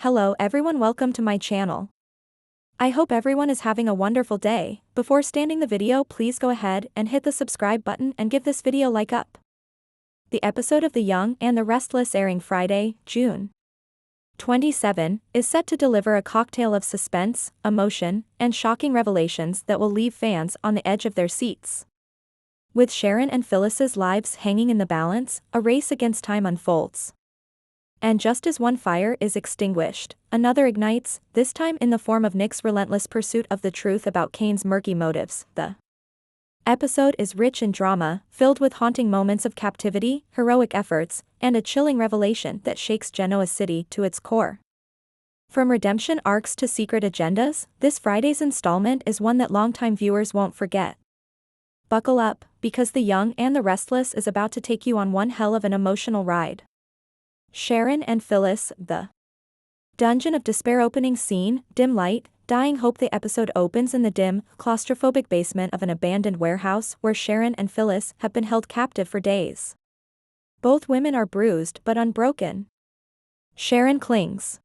Hello everyone, welcome to my channel. I hope everyone is having a wonderful day. Before starting the video, please go ahead and hit the subscribe button and give this video a like up. The episode of The Young and the Restless, airing Friday, June 27, is set to deliver a cocktail of suspense, emotion, and shocking revelations that will leave fans on the edge of their seats. With Sharon and Phyllis's lives hanging in the balance, a race against time unfolds. And just as one fire is extinguished, another ignites, this time in the form of Nick's relentless pursuit of the truth about Kane's murky motives. The episode is rich in drama, filled with haunting moments of captivity, heroic efforts, and a chilling revelation that shakes Genoa City to its core. From redemption arcs to secret agendas, this Friday's installment is one that longtime viewers won't forget. Buckle up, because The Young and the Restless is about to take you on one hell of an emotional ride. Sharon and Phyllis, the Dungeon of Despair opening scene, dim light, dying hope. The episode opens in the dim, claustrophobic basement of an abandoned warehouse where Sharon and Phyllis have been held captive for days. Both women are bruised but unbroken. Sharon clings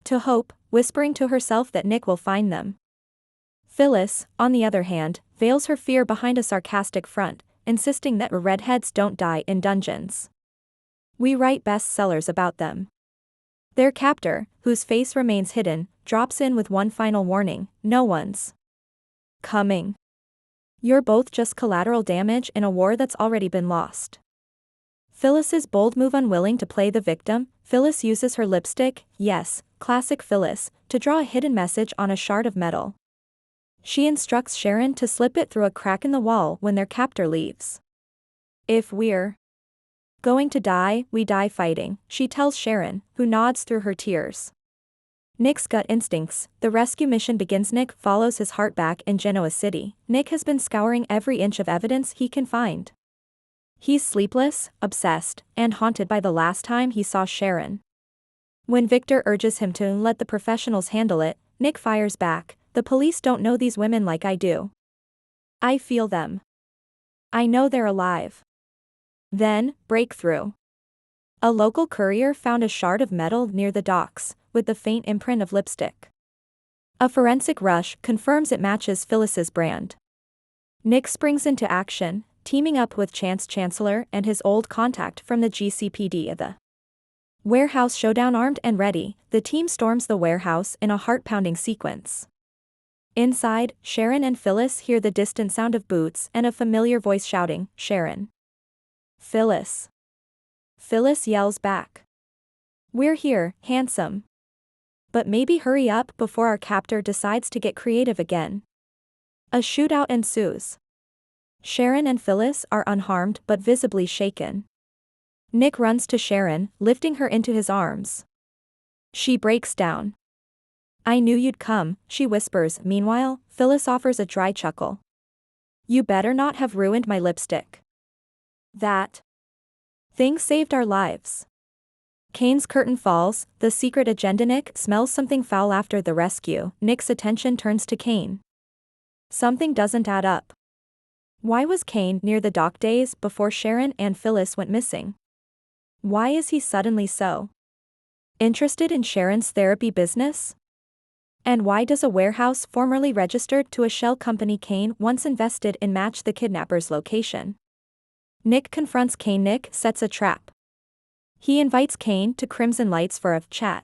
to hope, whispering to herself that Nick will find them. Phyllis, on the other hand, veils her fear behind a sarcastic front, insisting that redheads don't die in dungeons. We write bestsellers about them. Their captor, whose face remains hidden, drops in with one final warning: no one's coming. You're both just collateral damage in a war that's already been lost. Phyllis's bold move. Unwilling to play the victim, Phyllis uses her lipstick, yes, classic Phyllis, to draw a hidden message on a shard of metal. She instructs Sharon to slip it through a crack in the wall when their captor leaves. If we're going to die, we die fighting, she tells Sharon, who nods through her tears. Nick's gut instincts. The rescue mission begins. Nick follows his heart back in Genoa City. Nick has been scouring every inch of evidence he can find. He's sleepless, obsessed, and haunted by the last time he saw Sharon. When Victor urges him to let the professionals handle it, Nick fires back: the police don't know these women like I do. I feel them. I know they're alive. Then, breakthrough. A local courier found a shard of metal near the docks, with the faint imprint of lipstick. A forensic rush confirms it matches Phyllis's brand. Nick springs into action, teaming up with Chancellor and his old contact from the GCPD. The warehouse showdown. Armed and ready, the team storms the warehouse in a heart-pounding sequence. Inside, Sharon and Phyllis hear the distant sound of boots and a familiar voice shouting, "Sharon." Phyllis. Phyllis yells back, "We're here, handsome. But maybe hurry up before our captor decides to get creative again." A shootout ensues. Sharon and Phyllis are unharmed but visibly shaken. Nick runs to Sharon, lifting her into his arms. She breaks down. "I knew you'd come," she whispers. Meanwhile, Phyllis offers a dry chuckle. "You better not have ruined my lipstick. That thing saved our lives." Kane's curtain falls. The secret agenda. Nick smells something foul after the rescue. Nick's attention turns to Kane. Something doesn't add up. Why was Kane near the dock days before Sharon and Phyllis went missing? Why is he suddenly so interested in Sharon's therapy business? And why does a warehouse formerly registered to a shell company Kane once invested in match the kidnapper's location? Nick confronts Kane. Nick sets a trap. He invites Kane to Crimson Lights for a chat.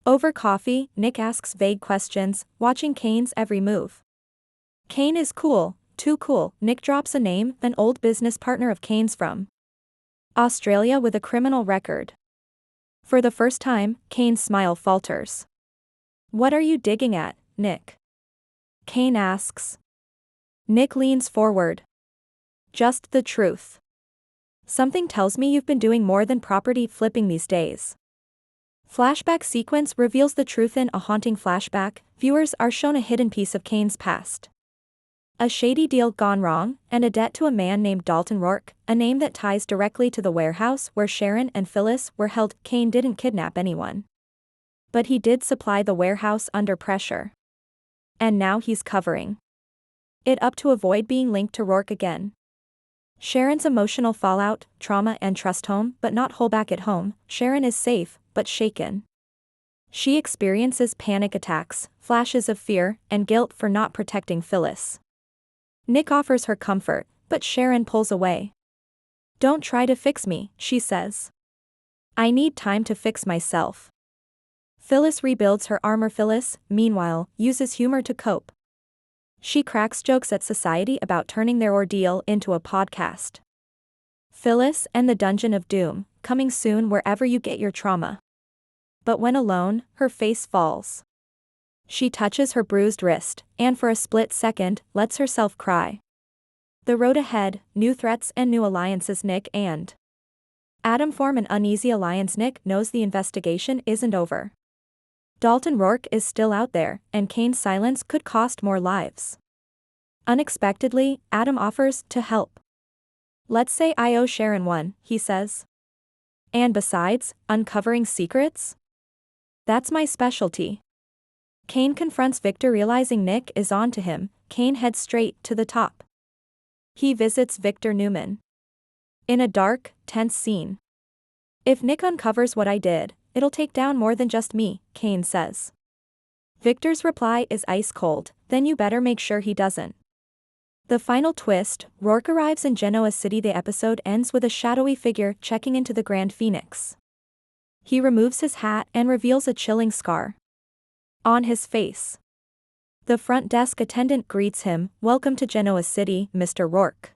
Over coffee, Nick asks vague questions, watching Kane's every move. Kane is cool, too cool. Nick drops a name: an old business partner of Kane's from Australia with a criminal record. For the first time, Kane's smile falters. "What are you digging at, Nick?" Kane asks. Nick leans forward. "Just the truth. Something tells me you've been doing more than property flipping these days." Flashback sequence reveals the truth. In a haunting flashback, viewers are shown a hidden piece of Kane's past. A shady deal gone wrong, and a debt to a man named Dalton Rourke, a name that ties directly to the warehouse where Sharon and Phyllis were held. Kane didn't kidnap anyone. But he did supply the warehouse under pressure. And now he's covering it up to avoid being linked to Rourke again. Sharon's emotional fallout, trauma and trust. Home but not whole. Back at home, Sharon is safe, but shaken. She experiences panic attacks, flashes of fear, and guilt for not protecting Phyllis. Nick offers her comfort, but Sharon pulls away. "Don't try to fix me," she says. "I need time to fix myself." Phyllis rebuilds her armor. Phyllis, meanwhile, uses humor to cope. She cracks jokes at society about turning their ordeal into a podcast. Phyllis and the Dungeon of Doom, coming soon wherever you get your trauma. But when alone, her face falls. She touches her bruised wrist, and for a split second, lets herself cry. The road ahead, new threats and new alliances. Nick and Adam form an uneasy alliance. Nick knows the investigation isn't over. Dalton Rourke is still out there, and Kane's silence could cost more lives. Unexpectedly, Adam offers to help. "Let's say I owe Sharon one," he says. "And besides, uncovering secrets? That's my specialty." Kane confronts Victor. Realizing Nick is on to him, Kane heads straight to the top. He visits Victor Newman. In a dark, tense scene. "If Nick uncovers what I did, it'll take down more than just me," Kane says. Victor's reply is ice cold, "Then you better make sure he doesn't." The final twist, Rourke arrives in Genoa City. The episode ends with a shadowy figure checking into the Grand Phoenix. He removes his hat and reveals a chilling scar on his face. The front desk attendant greets him, "Welcome to Genoa City, Mr. Rourke."